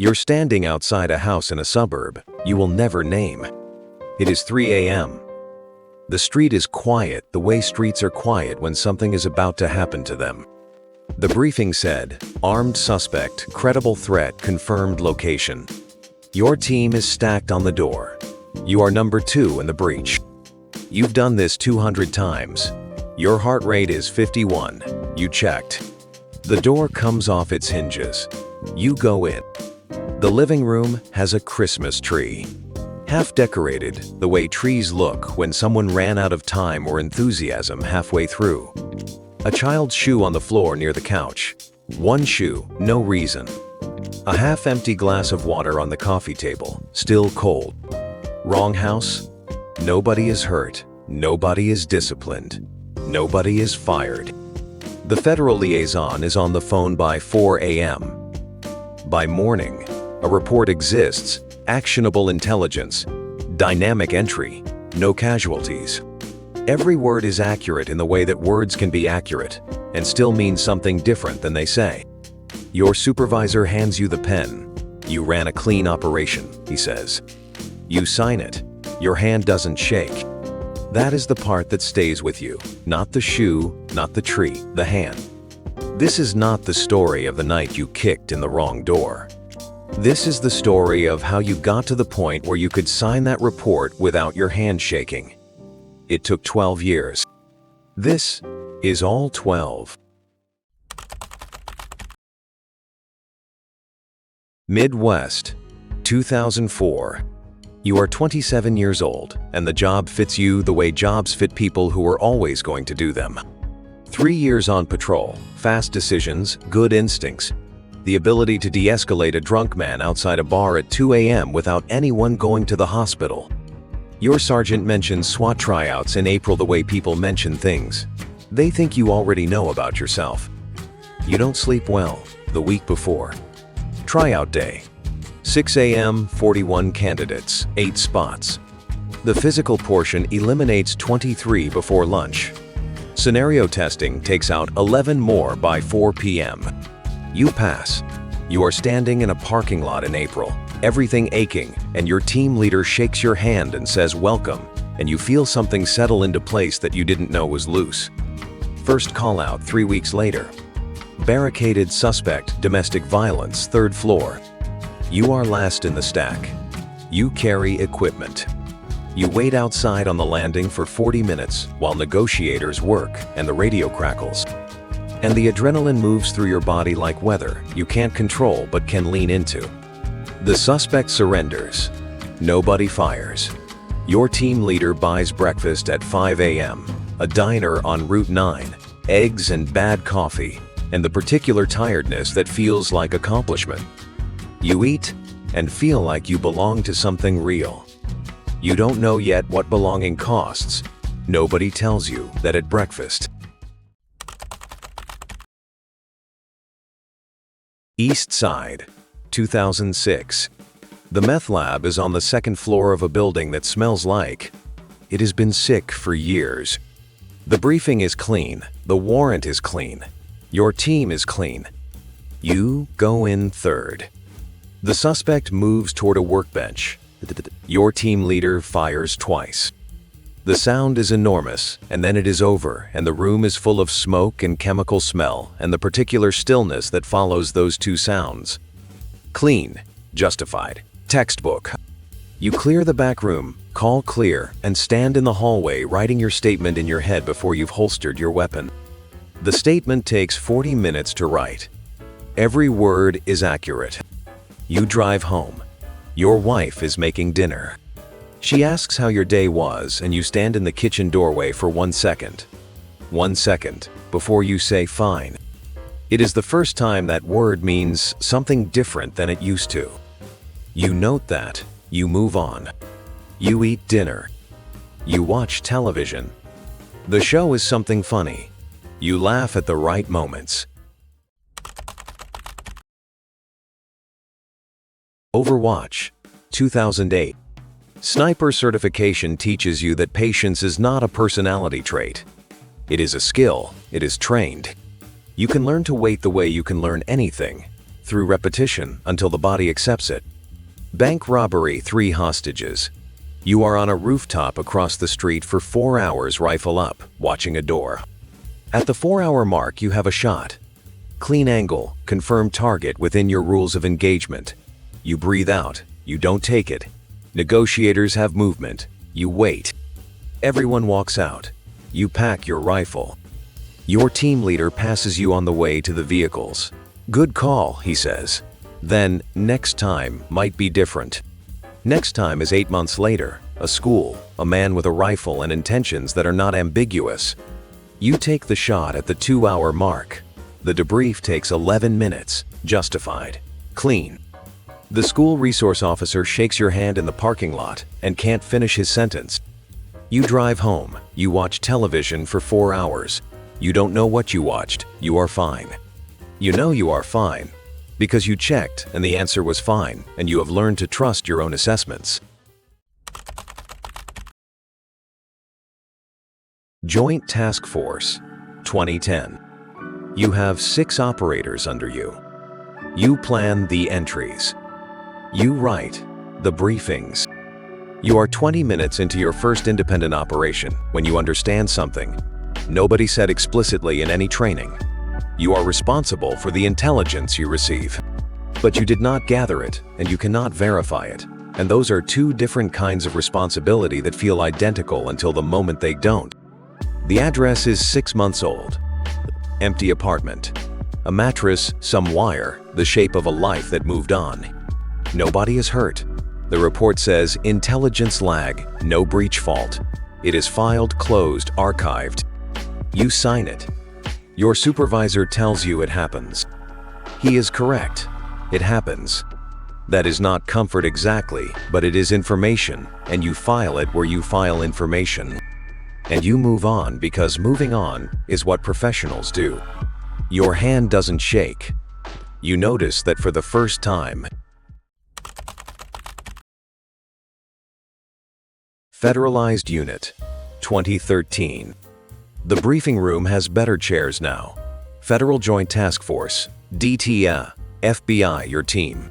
You're standing outside a house in a suburb you will never name. It is 3 a.m. The street is quiet the way streets are quiet when something is about to happen to them. The briefing said, armed suspect, credible threat, confirmed location. Your team is stacked on the door. You are number 2 in the breach. You've done this 200 times. Your heart rate is 51. You checked. The door comes off its hinges. You go in. The living room has a Christmas tree. Half decorated, the way trees look when someone ran out of time or enthusiasm halfway through. A child's shoe on the floor near the couch. One shoe, no reason. A half-empty glass of water on the coffee table, still cold. Wrong house? Nobody is hurt. Nobody is disciplined. Nobody is fired. The federal liaison is on the phone by 4 a.m. By morning, a report exists, actionable intelligence, dynamic entry, no casualties. Every word is accurate in the way that words can be accurate and still mean something different than they say. Your supervisor hands you the pen. You ran a clean operation, he says. You sign it. Your hand doesn't shake. That is the part that stays with you, not the shoe, not the tree, the hand. This is not the story of the night you kicked in the wrong door. This is the story of how you got to the point where you could sign that report without your hand shaking. It took 12 years. This is all 12. Midwest, 2004. You are 27 years old, and the job fits you the way jobs fit people who are always going to do them. 3 years on patrol, fast decisions, good instincts, the ability to de-escalate a drunk man outside a bar at 2 a.m. without anyone going to the hospital. Your sergeant mentions SWAT tryouts in April the way people mention things. They think you already know about yourself. You don't sleep well the week before. Tryout day. 6 a.m., 41 candidates, 8 spots. The physical portion eliminates 23 before lunch. Scenario testing takes out 11 more by 4 p.m. You pass. You are standing in a parking lot in April, everything aching, and your team leader shakes your hand and says welcome, and you feel something settle into place that you didn't know was loose. First call out 3 weeks later. Barricaded suspect, domestic violence, 3rd floor. You are last in the stack. You carry equipment. You wait outside on the landing for 40 minutes while negotiators work and the radio crackles. And the adrenaline moves through your body like weather you can't control but can lean into. The suspect surrenders. Nobody fires. Your team leader buys breakfast at 5 a.m., a diner on Route 9, eggs and bad coffee, and the particular tiredness that feels like accomplishment. You eat and feel like you belong to something real. You don't know yet what belonging costs. Nobody tells you that at breakfast. East Side, 2006. The meth lab is on the 2nd floor of a building that smells like it has been sick for years. The briefing is clean. The warrant is clean. Your team is clean. You go in 3rd. The suspect moves toward a workbench. Your team leader fires twice. The sound is enormous, and then it is over, and the room is full of smoke and chemical smell and the particular stillness that follows those two sounds. Clean, justified, textbook. You clear the back room, call clear, and stand in the hallway writing your statement in your head before you've holstered your weapon. The statement takes 40 minutes to write. Every word is accurate. You drive home. Your wife is making dinner. She asks how your day was, and you stand in the kitchen doorway for 1 second. 1 second before you say fine. It is the first time that word means something different than it used to. You note that. You move on. You eat dinner. You watch television. The show is something funny. You laugh at the right moments. Overwatch, 2008. Sniper certification teaches you that patience is not a personality trait. It is a skill. It is trained. You can learn to wait the way you can learn anything, through repetition until the body accepts it. Bank robbery, 3 hostages. You are on a rooftop across the street for 4 hours, rifle up, watching a door. At the 4-hour mark, you have a shot. Clean angle, confirm target within your rules of engagement. You breathe out, you don't take it. Negotiators have movement, you wait. Everyone walks out. You pack your rifle. Your team leader passes you on the way to the vehicles. Good call, he says. Then, next time might be different. Next time is 8 months later, a school, a man with a rifle and intentions that are not ambiguous. You take the shot at the 2-hour mark. The debrief takes 11 minutes, justified, clean. The school resource officer shakes your hand in the parking lot and can't finish his sentence. You drive home, you watch television for 4 hours. You don't know what you watched, you are fine. You know you are fine because you checked and the answer was fine, and you have learned to trust your own assessments. Joint Task Force, 2010. You have 6 operators under you. You plan the entries. You write the briefings. You are 20 minutes into your first independent operation when you understand something nobody said explicitly in any training. You are responsible for the intelligence you receive. But you did not gather it, and you cannot verify it. And those are 2 different kinds of responsibility that feel identical until the moment they don't. The address is 6 months old. Empty apartment. A mattress, some wire, the shape of a life that moved on. Nobody is hurt. The report says intelligence lag, no breach fault. It is filed, closed, archived. You sign it. Your supervisor tells you it happens. He is correct. It happens. That is not comfort exactly, but it is information, and you file it where you file information. And you move on because moving on is what professionals do. Your hand doesn't shake. You notice that for the first time. Federalized Unit, 2013. The briefing room has better chairs now. Federal Joint Task Force, DTA, FBI, your team.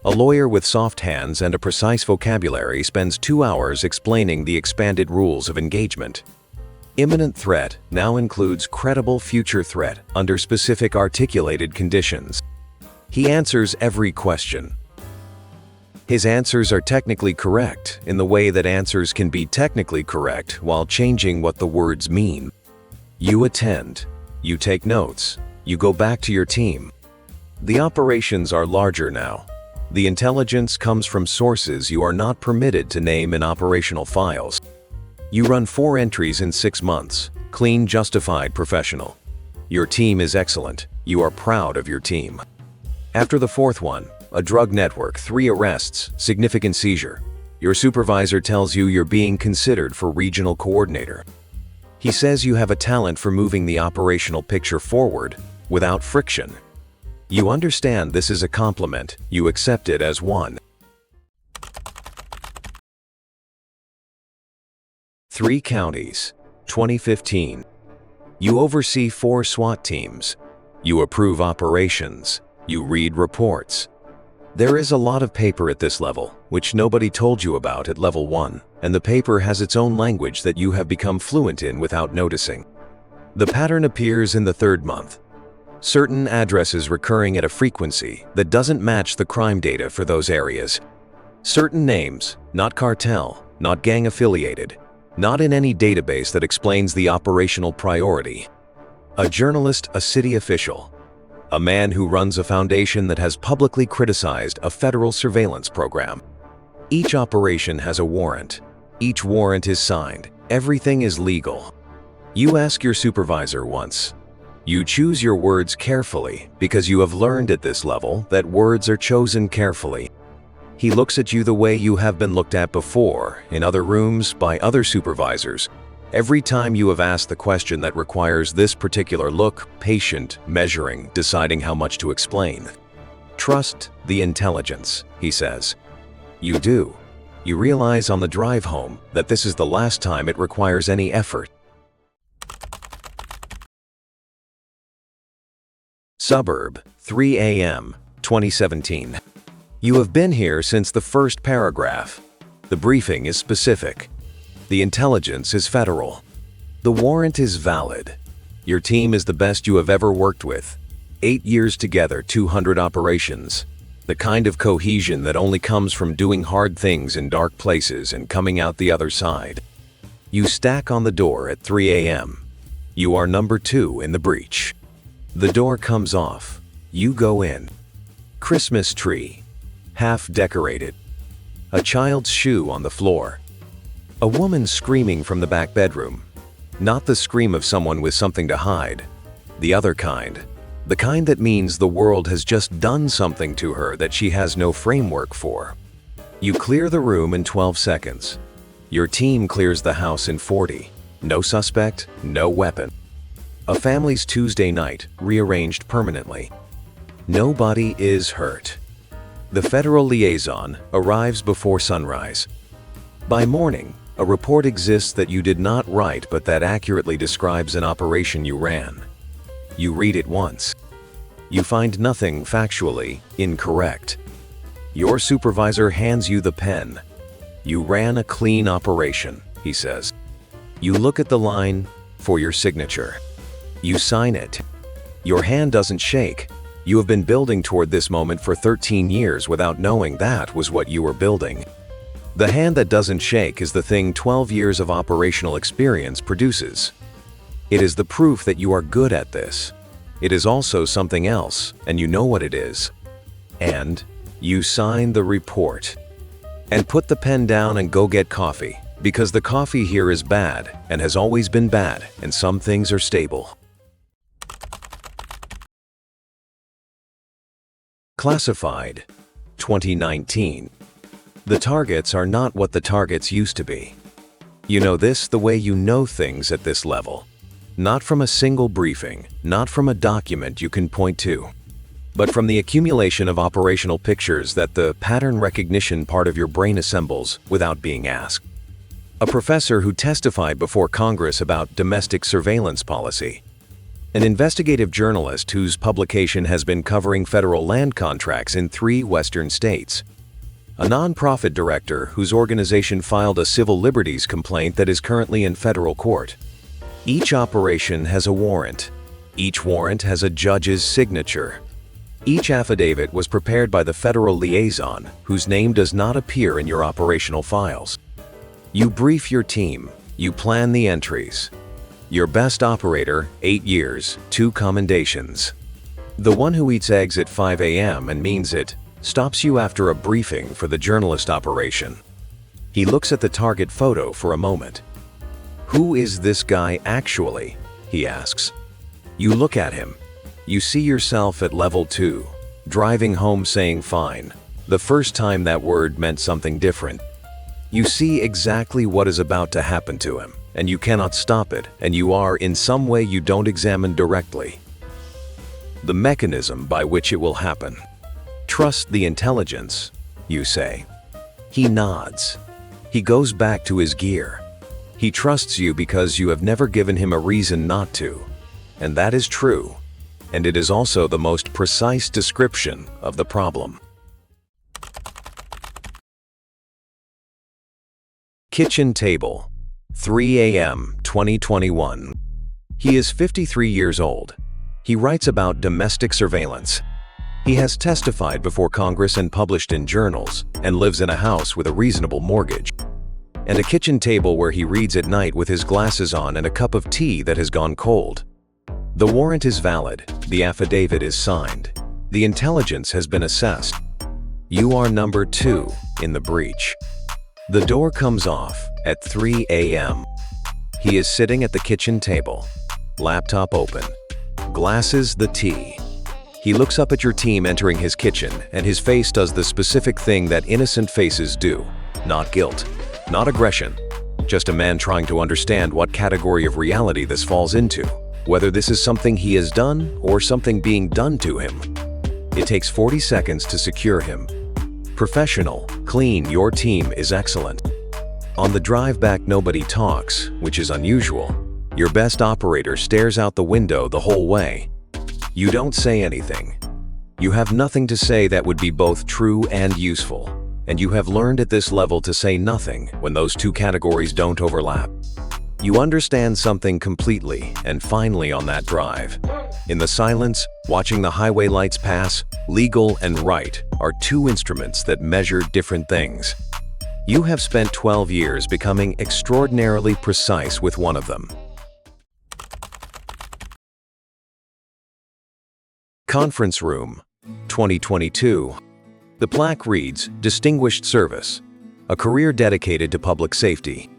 A lawyer with soft hands and a precise vocabulary spends 2 hours explaining the expanded rules of engagement. Imminent threat now includes credible future threat under specific articulated conditions. He answers every question. His answers are technically correct in the way that answers can be technically correct while changing what the words mean. You attend. You take notes. You go back to your team. The operations are larger now. The intelligence comes from sources you are not permitted to name in operational files. You run 4 entries in 6 months. Clean, justified, professional. Your team is excellent. You are proud of your team. After the 4th one, a drug network, 3 arrests, significant seizure. Your supervisor tells you you're being considered for regional coordinator. He says you have a talent for moving the operational picture forward without friction. You understand this is a compliment. You accept it as one. 3 counties, 2015. You oversee 4 SWAT teams. You approve operations. You read reports. There is a lot of paper at this level, which nobody told you about at level 1, and the paper has its own language that you have become fluent in without noticing. The pattern appears in the 3rd month. Certain addresses recurring at a frequency that doesn't match the crime data for those areas. Certain names, not cartel, not gang affiliated, not in any database that explains the operational priority. A journalist, a city official. A man who runs a foundation that has publicly criticized a federal surveillance program. Each operation has a warrant. Each warrant is signed. Everything is legal. You ask your supervisor once. You choose your words carefully because you have learned at this level that words are chosen carefully. He looks at you the way you have been looked at before, in other rooms, by other supervisors. Every time you have asked the question that requires this particular look, patient, measuring, deciding how much to explain. Trust the intelligence, he says. You do. You realize on the drive home that this is the last time it requires any effort. Suburb, 3 a.m. 2017. You have been here since the first paragraph. The briefing is specific. The intelligence is federal. The warrant is valid. Your team is the best you have ever worked with. 8 years together, 200 operations. The kind of cohesion that only comes from doing hard things in dark places and coming out the other side. You stack on the door at 3 a.m. You are number 2 in the breach. The door comes off. You go in. Christmas tree. Half decorated. A child's shoe on the floor. A woman screaming from the back bedroom. Not the scream of someone with something to hide. The other kind. The kind that means the world has just done something to her that she has no framework for. You clear the room in 12 seconds. Your team clears the house in 40. No suspect, no weapon. A family's Tuesday night, rearranged permanently. Nobody is hurt. The federal liaison arrives before sunrise. By morning, a report exists that you did not write but that accurately describes an operation you ran. You read it once. You find nothing factually incorrect. Your supervisor hands you the pen. You ran a clean operation, he says. You look at the line for your signature. You sign it. Your hand doesn't shake. You have been building toward this moment for 13 years without knowing that was what you were building. The hand that doesn't shake is the thing 12 years of operational experience produces. It is the proof that you are good at this. It is also something else, and you know what it is. And you sign the report. And put the pen down and go get coffee, because the coffee here is bad and has always been bad, and some things are stable. Classified, 2019. The targets are not what the targets used to be. You know this the way you know things at this level. Not from a single briefing, not from a document you can point to, but from the accumulation of operational pictures that the pattern recognition part of your brain assembles without being asked. A professor who testified before Congress about domestic surveillance policy. An investigative journalist whose publication has been covering federal land contracts in 3 Western states. A nonprofit director whose organization filed a civil liberties complaint that is currently in federal court. Each operation has a warrant. Each warrant has a judge's signature. Each affidavit was prepared by the federal liaison, whose name does not appear in your operational files. You brief your team. You plan the entries. Your best operator, 8 years, 2 commendations. The one who eats eggs at 5 a.m. and means it, stops you after a briefing for the journalist operation. He looks at the target photo for a moment. Who is this guy actually? He asks. You look at him. You see yourself at level 2, driving home saying fine. The first time that word meant something different. You see exactly what is about to happen to him, and you cannot stop it, and you are in some way you don't examine directly. The mechanism by which it will happen. Trust the intelligence, you say. He nods. He goes back to his gear. He trusts you because you have never given him a reason not to. And that is true. And it is also the most precise description of the problem. Kitchen table, 3 a.m., 2021. He is 53 years old. He writes about domestic surveillance. He has testified before Congress and published in journals, and lives in a house with a reasonable mortgage. And a kitchen table where he reads at night with his glasses on and a cup of tea that has gone cold. The warrant is valid. The affidavit is signed. The intelligence has been assessed. You are number 2 in the breach. The door comes off at 3 a.m. He is sitting at the kitchen table. Laptop open. Glasses the tea. He looks up at your team entering his kitchen, and his face does the specific thing that innocent faces do. Not guilt, not aggression, just a man trying to understand what category of reality this falls into, whether this is something he has done or something being done to him. It takes 40 seconds to secure him. Professional, clean, your team is excellent. On the drive back, nobody talks, which is unusual. Your best operator stares out the window the whole way. You don't say anything. You have nothing to say that would be both true and useful, and you have learned at this level to say nothing when those two categories don't overlap. You understand something completely and finally on that drive. In the silence, watching the highway lights pass, legal and right are two instruments that measure different things. You have spent 12 years becoming extraordinarily precise with one of them. Conference Room, 2022. The plaque reads, Distinguished Service, a career dedicated to public safety.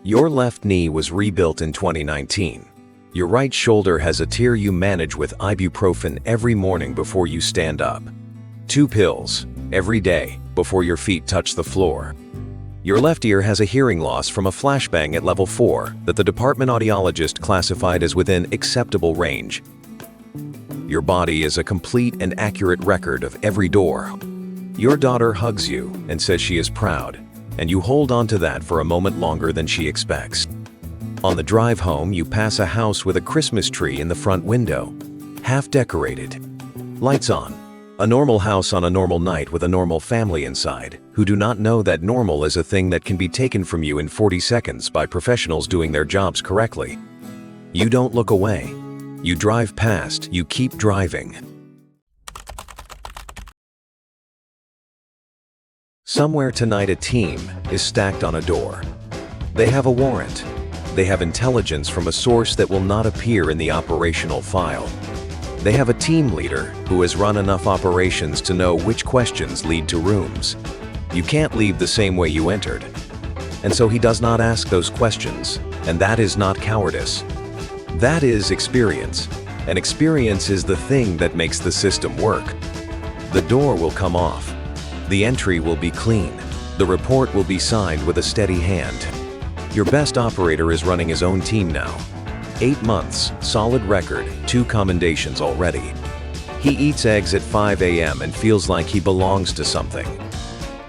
Your left knee was rebuilt in 2019. Your right shoulder has a tear you manage with ibuprofen every morning before you stand up. 2 pills, every day, before your feet touch the floor. Your left ear has a hearing loss from a flashbang at level 4 that the department audiologist classified as within acceptable range. Your body is a complete and accurate record of every door. Your daughter hugs you and says she is proud, and you hold on to that for a moment longer than she expects. On the drive home, you pass a house with a Christmas tree in the front window, half decorated. Lights on. A normal house on a normal night with a normal family inside, who do not know that normal is a thing that can be taken from you in 40 seconds by professionals doing their jobs correctly. You don't look away. You drive past, you keep driving. Somewhere tonight a team is stacked on a door. They have a warrant. They have intelligence from a source that will not appear in the operational file. They have a team leader who has run enough operations to know which questions lead to rooms. You can't leave the same way you entered. And so he does not ask those questions, and that is not cowardice. That is experience, and experience is the thing that makes the system work. The door will come off. The entry will be clean. The report will be signed with a steady hand. Your best operator is running his own team now. 8 months, solid record, 2 commendations already. He eats eggs at 5 a.m. and feels like he belongs to something.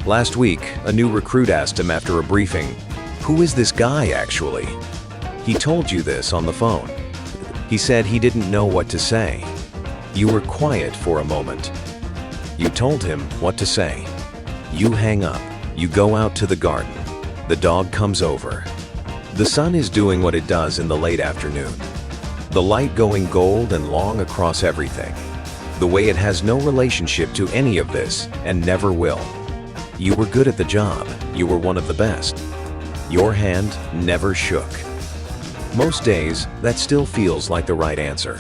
Last week, a new recruit asked him after a briefing, "Who is this guy actually?" He told you this on the phone. He said he didn't know what to say. You were quiet for a moment. You told him what to say. You hang up. You go out to the garden. The dog comes over. The sun is doing what it does in the late afternoon. The light going gold and long across everything. The way it has no relationship to any of this and never will. You were good at the job. You were one of the best. Your hand never shook. Most days, that still feels like the right answer.